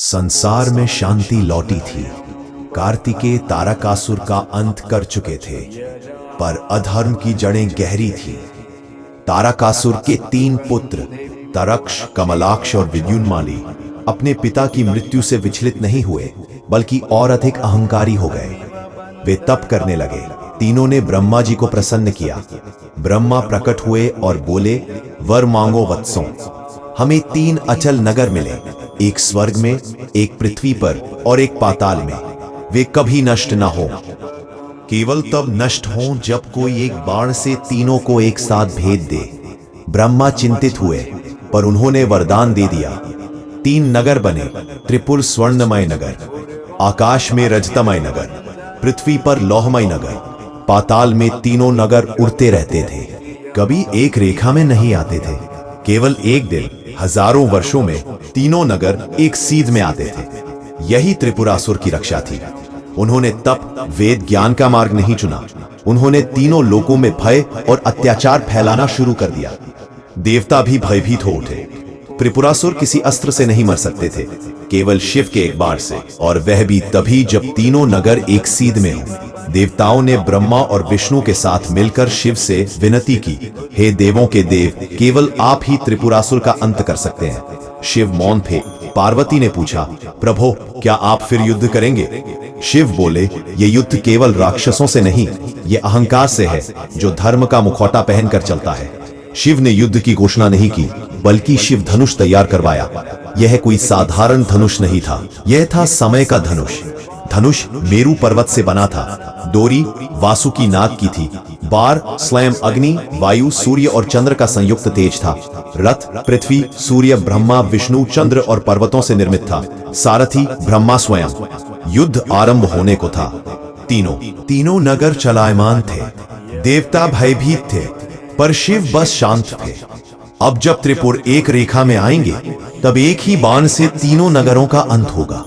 संसार में शांति लौटी थी। कार्तिकेय तारकासुर का अंत कर चुके थे, पर अधर्म की जड़ें गहरी थी। तारकासुर के 3 पुत्र तरक्ष, कमलाक्ष और विद्युन्माली अपने पिता की मृत्यु से विचलित नहीं हुए, बल्कि और अधिक अहंकारी हो गए। वे तप करने लगे। तीनों ने ब्रह्मा जी को प्रसन्न किया। ब्रह्मा प्रकट हुए और बोले, वर मांगो वत्सों, हमें 3 अचल नगर मिले, एक स्वर्ग में, एक पृथ्वी पर और एक पाताल में। वे कभी नष्ट न हो, केवल तब नष्ट हों जब कोई एक बाण से तीनों को एक साथ भेद दे। ब्रह्मा चिंतित हुए, पर उन्होंने वरदान दे दिया। 3 नगर बने, त्रिपुर स्वर्णमय नगर, आकाश में रजतमय नगर, पृथ्वी पर लौहमय नगर। पाताल में तीनों नगर उड़ते रहते थे, कभी एक रेखा में नहीं आते थे। केवल एक दिन, हजारों वर्षों में तीनों नगर एक सीध में आते थे। यही त्रिपुरासुर की रक्षा थी। उन्होंने तप, वेद, ज्ञान का मार्ग नहीं चुना। उन्होंने तीनों लोकों में भय और अत्याचार फैलाना शुरू कर दिया। देवता भी भयभीत हो उठे। त्रिपुरासुर किसी अस्त्र से नहीं मर सकते थे, केवल शिव के एक बाण से, और वह भी तभी जब तीनों नगर एक सीध में हो। देवताओं ने ब्रह्मा और विष्णु के साथ मिलकर शिव से विनती की, हे देवों के देव, केवल आप ही त्रिपुरासुर का अंत कर सकते हैं। शिव मौन थे। पार्वती ने पूछा, प्रभो, क्या आप फिर युद्ध करेंगे? शिव बोले, ये युद्ध केवल राक्षसों से नहीं, ये अहंकार से है, जो धर्म का मुखौटा पहनकर चलता है। शिव ने युद्ध की घोषणा नहीं की, बल्कि शिव धनुष तैयार करवाया। यह कोई साधारण धनुष नहीं था, यह था समय का धनुष। धनुष मेरु पर्वत से बना था। डोरी वासुकी नाग की थी। बार स्वयं अग्नि, वायु, सूर्य और चंद्र का संयुक्त तेज था। रथ पृथ्वी, सूर्य, ब्रह्मा, विष्णु, चंद्र और पर्वतों से निर्मित था। सारथी ब्रह्मा स्वयं। युद्ध आरंभ होने को था। तीनों नगर चलायमान थे। देवता भयभीत थे, पर शिव बस शांत थे। अब जब त्रिपुर एक रेखा में आएंगे, तब एक ही बाण से तीनों नगरों का अंत होगा।